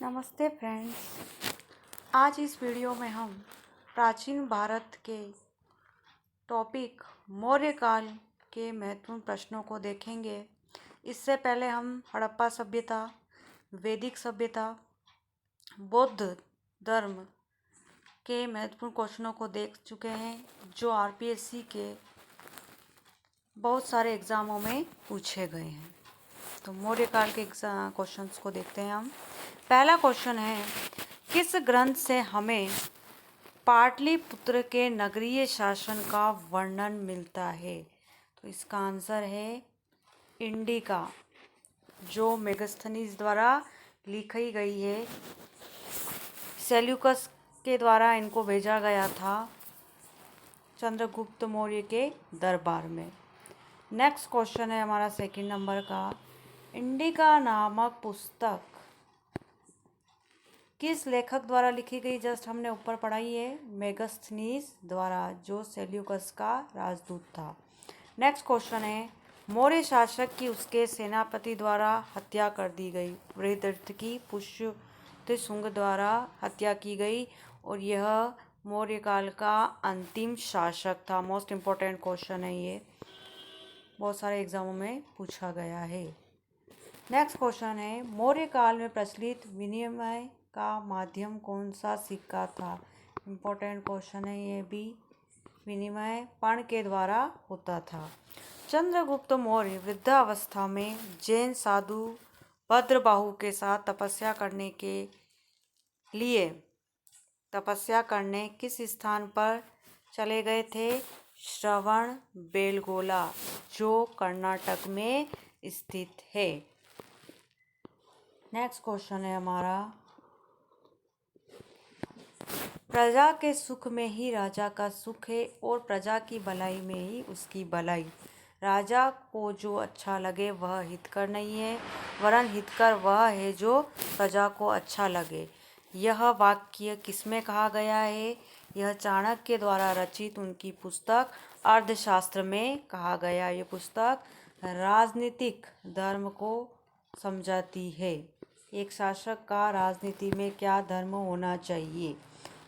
नमस्ते फ्रेंड्स। आज इस वीडियो में हम प्राचीन भारत के टॉपिक मौर्य काल के महत्वपूर्ण प्रश्नों को देखेंगे। इससे पहले हम हड़प्पा सभ्यता, वैदिक सभ्यता, बौद्ध धर्म के महत्वपूर्ण क्वेश्चनों को देख चुके हैं, जो आरपीएससी के बहुत सारे एग्ज़ामों में पूछे गए हैं। तो मौर्य काल के क्वेश्चंस को देखते हैं हम। पहला क्वेश्चन है, किस ग्रंथ से हमें पाटलिपुत्र के नगरीय शासन का वर्णन मिलता है? तो इसका आंसर है इंडिका, जो मेगास्थनीज द्वारा लिखी गई है। सेल्यूकस के द्वारा इनको भेजा गया था चंद्रगुप्त मौर्य के दरबार में। नेक्स्ट क्वेश्चन है हमारा सेकंड नंबर का, इंडिका नामक पुस्तक किस लेखक द्वारा लिखी गई? जस्ट हमने ऊपर पढ़ाई है, मेगास्थनीज द्वारा, जो सेल्यूकस का राजदूत था। नेक्स्ट क्वेश्चन है, मौर्य शासक की उसके सेनापति द्वारा हत्या कर दी गई। बृहदरथ की पुष्यभूति द्वारा हत्या की गई और यह मौर्य काल का अंतिम शासक था। मोस्ट इम्पोर्टेंट क्वेश्चन है ये, बहुत सारे एग्जामों में पूछा गया है। नेक्स्ट क्वेश्चन है, मौर्य काल में प्रचलित विनिमय का माध्यम कौन सा सिक्का था? इम्पोर्टेंट क्वेश्चन है ये भी। विनिमय पर्ण के द्वारा होता था। चंद्रगुप्त मौर्य वृद्धावस्था में जैन साधु भद्रबाहु के साथ तपस्या करने किस स्थान पर चले गए थे? श्रवण बेलगोला, जो कर्नाटक में स्थित है। नेक्स्ट क्वेश्चन है हमारा, प्रजा के सुख में ही राजा का सुख है और प्रजा की भलाई में ही उसकी भलाई। राजा को जो अच्छा लगे वह हितकर नहीं है, वरन हितकर वह है जो प्रजा को अच्छा लगे। यह वाक्य किसमें कहा गया है? यह चाणक्य द्वारा रचित उनकी पुस्तक अर्थशास्त्र में कहा गया। ये पुस्तक राजनीतिक धर्म को समझाती है। एक शासक का राजनीति में क्या धर्म होना चाहिए।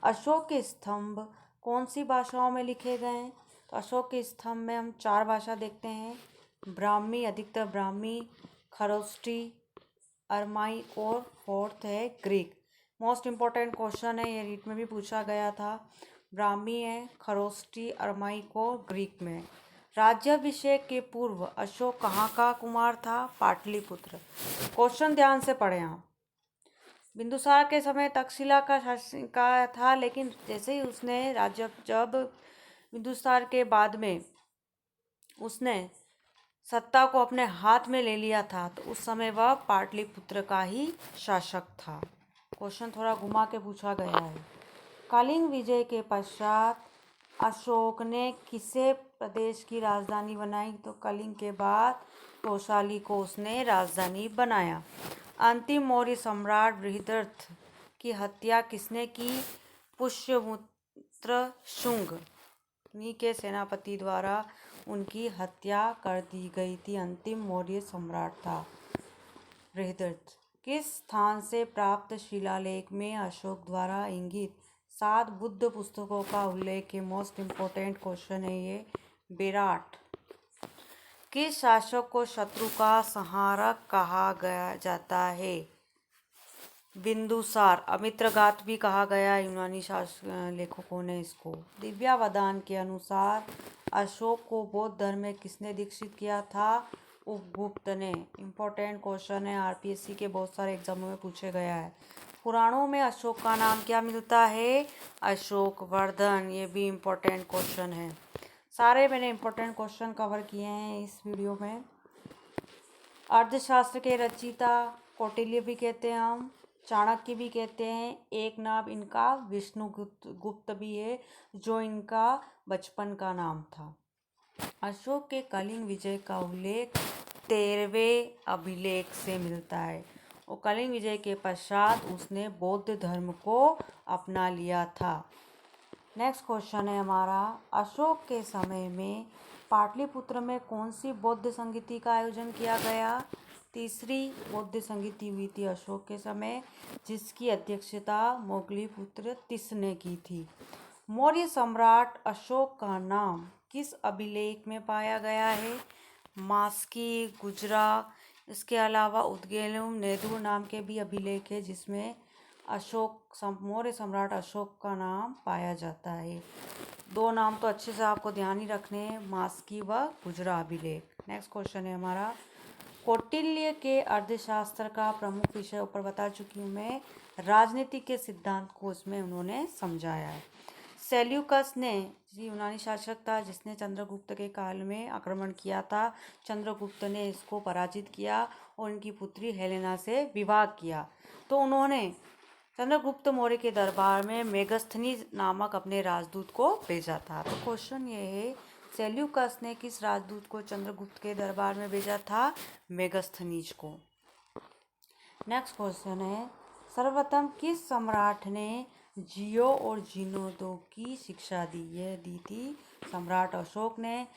अशोक के स्तंभ कौन सी भाषाओं में लिखे गए हैं? तो अशोक के स्तंभ में हम 4 भाषा देखते हैं, ब्राह्मी, अधिकतर ब्राह्मी, खरोष्टी, अरमाई और फोर्थ है ग्रीक। मोस्ट इम्पोर्टेंट क्वेश्चन है, ये रीट में भी पूछा गया था। ब्राह्मी है, खरोष्टी, अरमाई को ग्रीक में। राज्याभिषेक के पूर्व अशोक कहाँ का कुमार था? पाटलिपुत्र। क्वेश्चन ध्यान से पढ़ें आप। बिंदुसार के समय तक्षशिला का था, लेकिन जैसे ही उसने जब बिंदुसार के बाद में उसने सत्ता को अपने हाथ में ले लिया था, तो उस समय वह पाटलिपुत्र का ही शासक था। क्वेश्चन थोड़ा घुमा के पूछा गया है। कलिंग विजय के पश्चात अशोक ने किसे प्रदेश की राजधानी बनाई? तो कलिंग के बाद तोशाली को उसने राजधानी बनाया। अंतिम मौर्य सम्राट बृहदरथ की हत्या किसने की? पुष्यमित्र शुंग के सेनापति द्वारा उनकी हत्या कर दी गई थी। अंतिम मौर्य सम्राट था बृहदरथ। किस स्थान से प्राप्त शिलालेख में अशोक द्वारा इंगित 7 बुद्ध पुस्तकों का उल्लेख है? मोस्ट इम्पोर्टेंट क्वेश्चन है ये। बेराट। किस शासक को शत्रु का संहारक कहा जाता है? बिंदुसार। अमित्रघात भी कहा गया यूनानी लेखकों ने इसको। दिव्यावदान के अनुसार अशोक को बौद्ध धर्म में किसने दीक्षित किया था? उपगुप्त ने। इम्पोर्टेंट क्वेश्चन है, आरपीएससी के बहुत सारे एग्जामों में पूछे गया है। पुराणों में अशोक का नाम क्या मिलता है? अशोक वर्धन। ये भी इम्पोर्टेंट क्वेश्चन है। सारे मैंने इम्पोर्टेंट क्वेश्चन कवर किए हैं इस वीडियो में। अर्थशास्त्र के रचयिता कौटिल्य भी कहते हैं हम, चाणक्य भी कहते हैं। एक नाम इनका विष्णुगुप्त भी है, जो इनका बचपन का नाम था। अशोक के कलिंग विजय का उल्लेख 13वें अभिलेख से मिलता है और कलिंग विजय के पश्चात उसने बौद्ध धर्म को अपना लिया था। नेक्स्ट क्वेश्चन है हमारा, अशोक के समय में पाटलिपुत्र में कौन सी बौद्ध संगीति का आयोजन किया गया? तीसरी बौद्ध संगीति हुई थी अशोक के समय, जिसकी अध्यक्षता मोगलीपुत्र तिस ने की थी। मौर्य सम्राट अशोक का नाम किस अभिलेख में पाया गया है? मास्की, गुजरा, इसके अलावा उदगेलुम, नेदुर नाम के भी अभिलेख है जिसमें मौर्य सम्राट अशोक का नाम पाया जाता है। दो नाम तो अच्छे से आपको ध्यान ही रखने हैं, मास्की व गुजरा अभिलेख। नेक्स्ट क्वेश्चन है हमारा, कौटिल्य के अर्थशास्त्र का प्रमुख विषय ऊपर बता चुकी हूँ मैं, राजनीति के सिद्धांत को उसमें उन्होंने समझाया है। सेल्यूकस ने यूनानी शासक था जिसने चंद्रगुप्त के काल में आक्रमण किया था। चंद्रगुप्त ने इसको पराजित किया और उनकी पुत्री हेलेना से विवाह किया। तो उन्होंने चंद्रगुप्त मौर्य के दरबार में मेगस्थनीज नामक अपने राजदूत को भेजा था। तो क्वेश्चन ये है, सेल्यूकस ने किस राजदूत को चंद्रगुप्त के दरबार में भेजा था? मेगस्थनीज को। नेक्स्ट क्वेश्चन है, सर्वप्रथम किस सम्राट ने जियो और जीर्णोद्योग की शिक्षा दी? यह दी थी सम्राट अशोक ने।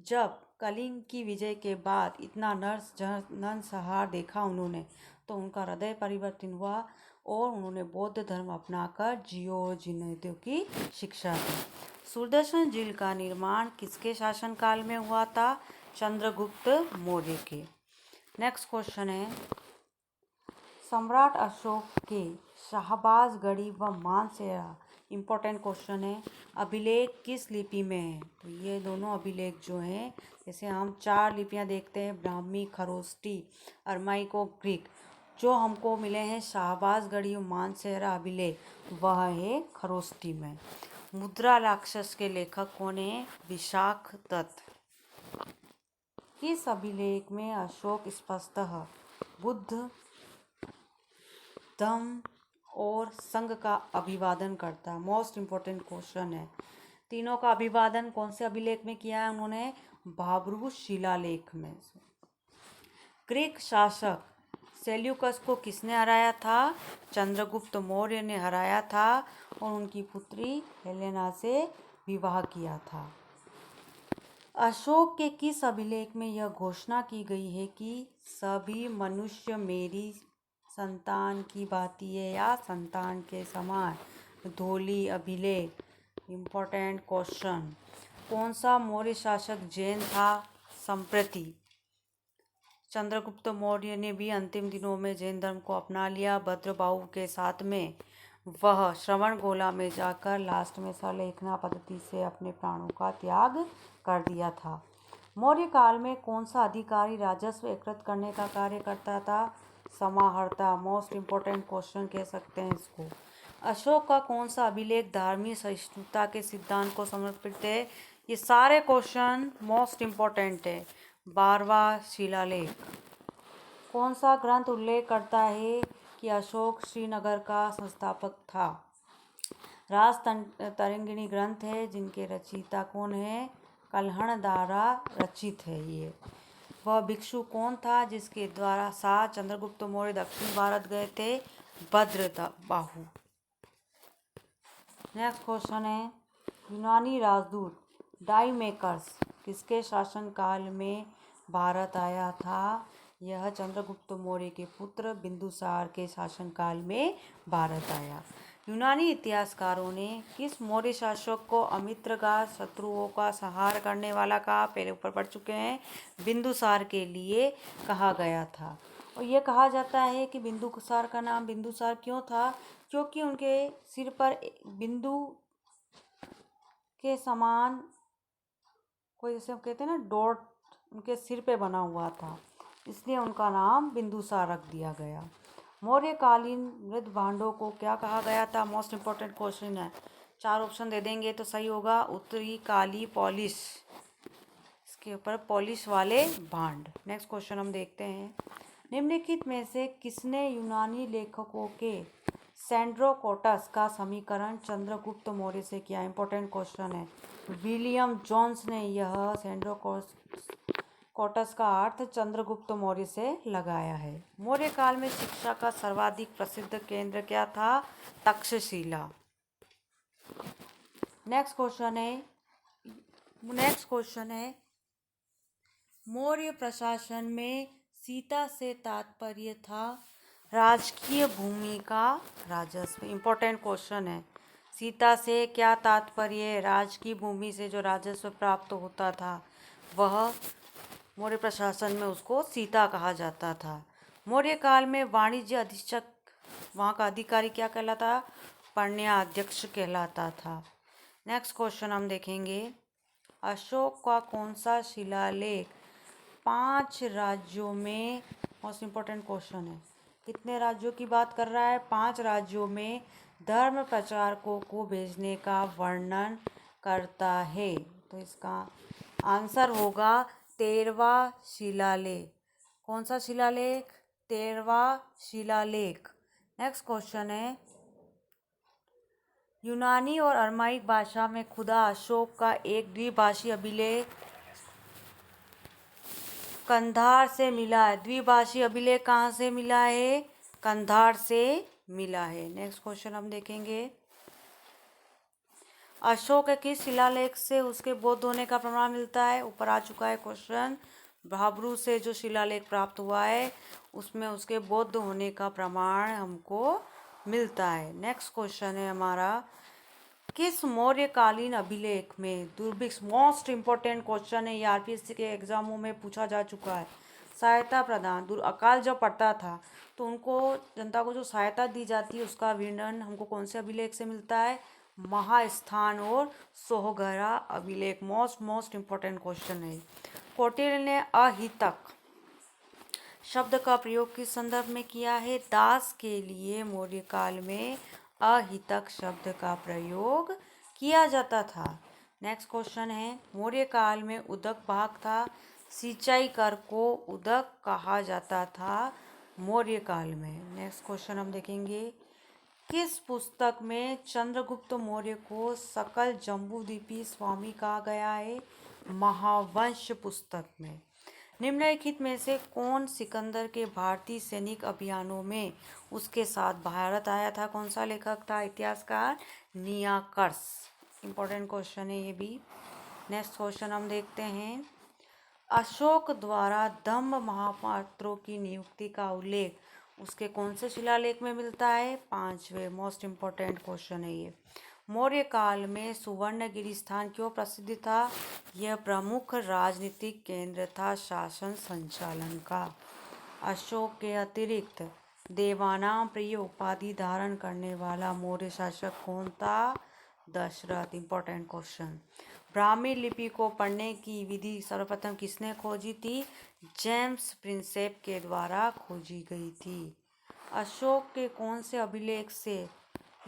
जब कलिंग की विजय के बाद इतना नरसंहार देखा उन्होंने, तो उनका हृदय परिवर्तन हुआ और उन्होंने बौद्ध धर्म अपनाकर जियो और जीर्णोद्योग की शिक्षा दी। सुदर्शन झील का निर्माण किसके शासनकाल में हुआ था? चंद्रगुप्त मौर्य के। नेक्स्ट क्वेश्चन है, सम्राट अशोक के शाहबाजगढ़ी व मानसेरा, इम्पोर्टेंट क्वेश्चन है, अभिलेख किस लिपि में है? तो ये दोनों अभिलेख जो हैं, जैसे हम 4 लिपियां देखते हैं, ब्राह्मी, खरोष्टी, अरमाइको, ग्रीक, जो हमको मिले हैं शाहबाजगढ़ी और मानसेरा अभिलेख, वह है खरोष्टी में। मुद्रा राक्षस के लेखक कौन है? विशाख दत्त। किस अभिलेख में अशोक स्पष्टतः बुद्ध धम्म और संघ का अभिवादन करता है? मोस्ट इम्पोर्टेंट क्वेश्चन है। तीनों का अभिवादन कौन से अभिलेख में किया है उन्होंने? भाब्रू शिलालेख में। ग्रीक शासक सेल्यूकस को किसने हराया था? चंद्रगुप्त मौर्य ने हराया था और उनकी पुत्री हेलेना से विवाह किया था। अशोक के किस अभिलेख में यह घोषणा की गई है कि सभी मनुष्य मेरी संतान की भांति है या संतान के समान? धौली अभिलेख। इम्पोर्टेंट क्वेश्चन, कौन सा मौर्य शासक जैन था? संप्रति चंद्रगुप्त मौर्य ने भी अंतिम दिनों में जैन धर्म को अपना लिया। भद्रबाहु के साथ में वह श्रवणबेला में जाकर लास्ट में सलेखना पद्धति से अपने प्राणों का त्याग कर दिया था। मौर्य काल में कौन सा अधिकारी राजस्व एकत्रित करने का कार्य करता था? समाहर्ता। मोस्ट इम्पोर्टेंट क्वेश्चन कह सकते हैं इसको। अशोक का कौन सा अभिलेख धार्मिक सहिष्णुता के सिद्धांत को समर्पित है? ये सारे क्वेश्चन मोस्ट इम्पोर्टेंट है। 12वां शिलालेख। कौन सा ग्रंथ उल्लेख करता है कि अशोक श्रीनगर का संस्थापक था? राजतरंगिणी ग्रंथ है, जिनके रचयिता कौन है? कल्हण द्वारा रचित है ये। वह भिक्षु कौन था जिसके द्वारा शाह चंद्रगुप्त मौर्य दक्षिण भारत गए थे? भद्रबाहु। नेक्स्ट क्वेश्चन है, यूनानी राजदूत डाइमेकर्स किसके शासनकाल में भारत आया था? यह चंद्रगुप्त मौर्य के पुत्र बिंदुसार के शासनकाल में भारत आया। यूनानी इतिहासकारों ने किस मौर्य शासक को अमित्रघात शत्रुओं का संहार करने वाला कहा? पहले ऊपर पढ़ चुके हैं। बिंदुसार के लिए कहा गया था। और यह कहा जाता है कि बिंदुसार का नाम बिंदुसार क्यों था? क्योंकि उनके सिर पर बिंदु के समान कोई, जैसे हम कहते हैं ना, डॉट उनके सिर पे बना हुआ था, इसलिए उनका नाम बिंदुसार रख दिया गया। मौर्यकालीन मृत भांडों को क्या कहा गया था? मोस्ट इम्पोर्टेंट क्वेश्चन है। 4 ऑप्शन दे देंगे तो सही होगा। उत्तरी, काली, पॉलिश, इसके ऊपर पॉलिश वाले भांड। नेक्स्ट क्वेश्चन हम देखते हैं, निम्नलिखित में से किसने यूनानी लेखकों के सैंड्रोकोटस का समीकरण चंद्रगुप्त मौर्य से किया? इंपॉर्टेंट क्वेश्चन है। विलियम जोन्स ने यह सैंड्रोकोटस का अर्थ चंद्रगुप्त मौर्य से लगाया है। मौर्य काल में शिक्षा का सर्वाधिक प्रसिद्ध केंद्र क्या था? तक्षशिला। नेक्स्ट क्वेश्चन है, मौर्य प्रशासन में सीता से तात्पर्य था राजकीय भूमि का राजस्व। इम्पोर्टेंट क्वेश्चन है। सीता से क्या तात्पर्य है? राजकीय भूमि से जो राजस्व प्राप्त होता था वह मौर्य प्रशासन में उसको सीता कहा जाता था। मौर्य काल में वाणिज्य अधीक्षक, वहाँ का अधिकारी क्या कहलाता? पण्याध्यक्ष कहलाता था। नेक्स्ट क्वेश्चन हम देखेंगे, अशोक का कौन सा शिलालेख 5 राज्यों में, मोस्ट इम्पोर्टेंट क्वेश्चन है, कितने राज्यों की बात कर रहा है? 5 राज्यों में धर्म प्रचारकों को भेजने का वर्णन करता है। तो इसका आंसर होगा 13वां शिलालेख। कौन सा शिलालेख? 13वां शिलालेख। नेक्स्ट क्वेश्चन है, यूनानी और अरमाइक भाषा में खुदा अशोक का एक द्विभाषी अभिलेख कंधार से मिला है। द्विभाषी अभिलेख कहाँ से मिला है? कंधार से मिला है। नेक्स्ट क्वेश्चन हम देखेंगे, अशोक के किस शिलालेख से उसके बौद्ध होने का प्रमाण मिलता है? ऊपर आ चुका है क्वेश्चन। भाब्रू से जो शिलालेख प्राप्त हुआ है उसमें उसके बौद्ध होने का प्रमाण हमको मिलता है। नेक्स्ट क्वेश्चन है हमारा, किस मौर्यकालीन अभिलेख में दुर्भिक्ष, मोस्ट इम्पोर्टेंट क्वेश्चन है, ये आरपीएससी के एग्जामों में पूछा जा चुका है, सहायता प्रदान, अकाल जब पड़ता था तो उनको, जनता को जो सहायता दी जाती है उसका वर्णन हमको कौन से अभिलेख से मिलता है? महास्थान और सोहगरा अभिलेख। मोस्ट इम्पोर्टेंट क्वेश्चन है। कौटिल्य ने अहितक शब्द का प्रयोग किस संदर्भ में किया है? दास के लिए मौर्य काल में अहितक शब्द का प्रयोग किया जाता था। नेक्स्ट क्वेश्चन है, मौर्य काल में उदक भाग था, सिंचाई कर को उदक कहा जाता था मौर्य काल में। नेक्स्ट क्वेश्चन हम देखेंगे, किस पुस्तक में चंद्रगुप्त मौर्य को सकल जम्बूद्वीपी स्वामी कहा गया है? महावंश पुस्तक में। निम्नलिखित में से कौन सिकंदर के भारतीय सैनिक अभियानों में उसके साथ भारत आया था? कौन सा लेखक था? इतिहासकार नियाकर्स। इंपॉर्टेंट क्वेश्चन है ये भी। नेक्स्ट क्वेश्चन हम देखते हैं, अशोक द्वारा दंभ महापात्रों की नियुक्ति का उल्लेख उसके कौन से शिलालेख में मिलता है? 5वें। मोस्ट इम्पोर्टेंट क्वेश्चन है ये। मौर्य काल में सुवर्णगिरी स्थान क्यों प्रसिद्ध था? यह प्रमुख राजनीतिक केंद्र था शासन संचालन का। अशोक के अतिरिक्त देवानाम प्रिय उपाधि धारण करने वाला मौर्य शासक कौन था? दशरथ। Important question. ब्राह्मी लिपि को पढ़ने की विधि सर्वप्रथम किसने खोजी थी? जेम्स प्रिंसेप के द्वारा खोजी गई थी। अशोक के कौन से अभिलेख से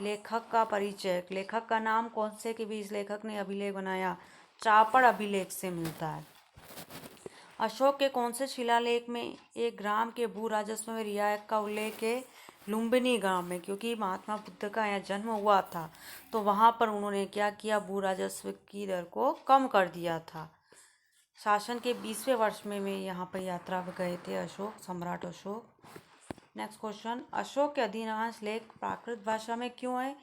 लेखक का परिचय, लेखक का नाम कौन से के बीच लेखक ने अभिलेख बनाया? चापड़ अभिलेख से मिलता है। अशोक के कौन से शिलालेख में एक ग्राम के भू राजस्व में रियायत का उल्लेख है? लुम्बिनी गांव में, क्योंकि महात्मा बुद्ध का यहाँ जन्म हुआ था तो वहाँ पर उन्होंने क्या किया? भू राजस्व की दर को कम कर दिया था। शासन के 20वें वर्ष में यहाँ पर यात्रा पर गए थे अशोक, सम्राट अशोक। नेक्स्ट क्वेश्चन, अशोक के अधिकांश लेख प्राकृत भाषा में क्यों है?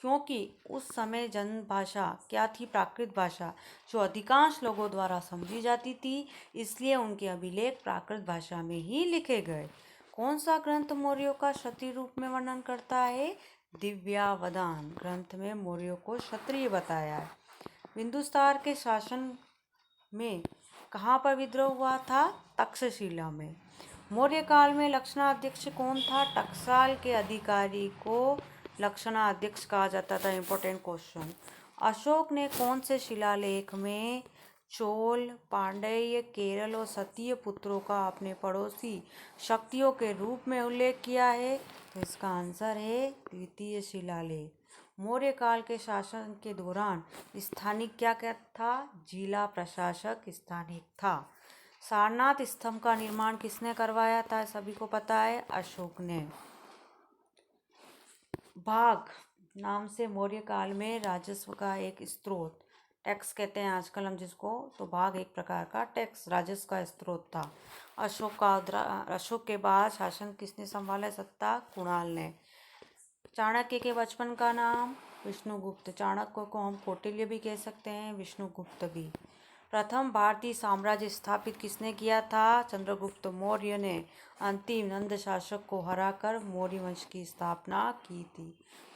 क्योंकि उस समय जन भाषा क्या थी? प्राकृत भाषा, जो अधिकांश लोगों द्वारा समझी जाती थी, इसलिए उनके अभिलेख प्राकृत भाषा में ही लिखे गए। कौन सा ग्रंथ मौर्यों का क्षत्रिय रूप में वर्णन करता है? दिव्यावदान ग्रंथ में मौर्यों को क्षत्रिय बताया है। बिंदुसार के शासन में कहाँ पर विद्रोह हुआ था? तक्षशिला में। मौर्य काल में लक्षणाध्यक्ष कौन था? टकसाल के अधिकारी को लक्षणाध्यक्ष कहा जाता था। Important question. अशोक ने कौन से शिलालेख में चोल, पांड्य, केरल और सतीय पुत्रों का अपने पड़ोसी शक्तियों के रूप में उल्लेख किया है? तो इसका आंसर है द्वितीय शिलालेख। मौर्य काल के शासन के दौरान स्थानिक क्या था? जिला प्रशासक स्थानिक था। सारनाथ स्तंभ का निर्माण किसने करवाया था? सभी को पता है, अशोक ने। भाग नाम से मौर्य काल में राजस्व का एक स्रोत, टैक्स कहते हैं आजकल हम जिसको, तो भाग एक प्रकार का टैक्स राजस्व का स्रोत था। अशोक के बाद शासन किसने संभाला सत्ता? कुणाल ने। चाणक्य के बचपन का नाम? विष्णुगुप्त। चाणक्य को हम कौटिल्य भी कह सकते हैं, विष्णुगुप्त भी। प्रथम भारतीय साम्राज्य स्थापित किसने किया था? चंद्रगुप्त मौर्य ने अंतिम नंद शासक को हराकर मौर्य वंश की स्थापना की थी।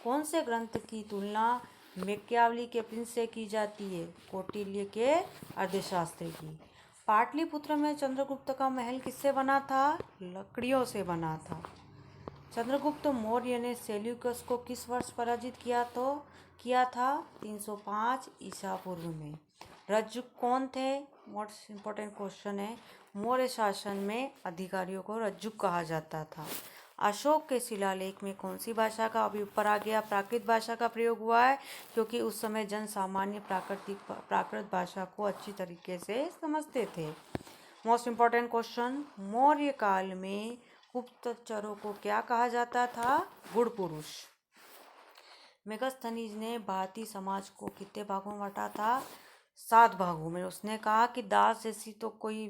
कौन से ग्रंथ की तुलना मैकियावली के प्रिंस से की जाती है? कौटिल्य के अर्थशास्त्र की। पाटलिपुत्र में चंद्रगुप्त का महल किससे बना था? लकड़ियों से बना था। चंद्रगुप्त मौर्य ने सेल्यूकस को किस वर्ष पराजित किया था? 305 ईसा पूर्व में। रज्जुक कौन थे? मोस्ट इम्पोर्टेंट क्वेश्चन है। मौर्य शासन में अधिकारियों को रज्जुक कहा जाता था। अशोक के शिलालेख में कौन सी भाषा का, अभी ऊपर आ गया, प्राकृत भाषा का प्रयोग हुआ है, क्योंकि उस समय जन सामान्य प्राकृत भाषा को अच्छी तरीके से समझते थे। मोस्ट इम्पोर्टेंट क्वेश्चन, मौर्य काल में गुप्तचरों को क्या कहा जाता था? गुड़ पुरुष। मेगास्थनीज ने भारतीय समाज को कितने भागों में बांटा था? 7 भागों में। उसने कहा कि दास जैसी तो कोई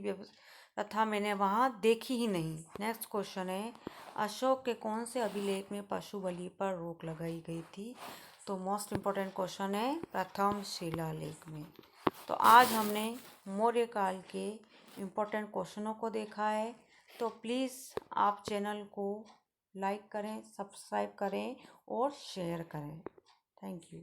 प्रथा मैंने वहाँ देखी ही नहीं। नेक्स्ट क्वेश्चन है, अशोक के कौन से अभिलेख में पशु बलि पर रोक लगाई गई थी? तो मोस्ट इम्पोर्टेंट क्वेश्चन है प्रथम शिलालेख में। तो आज हमने मौर्य काल के इम्पोर्टेंट क्वेश्चनों को देखा है। तो प्लीज़ आप चैनल को लाइक करें, सब्सक्राइब करें और शेयर करें। Thank you.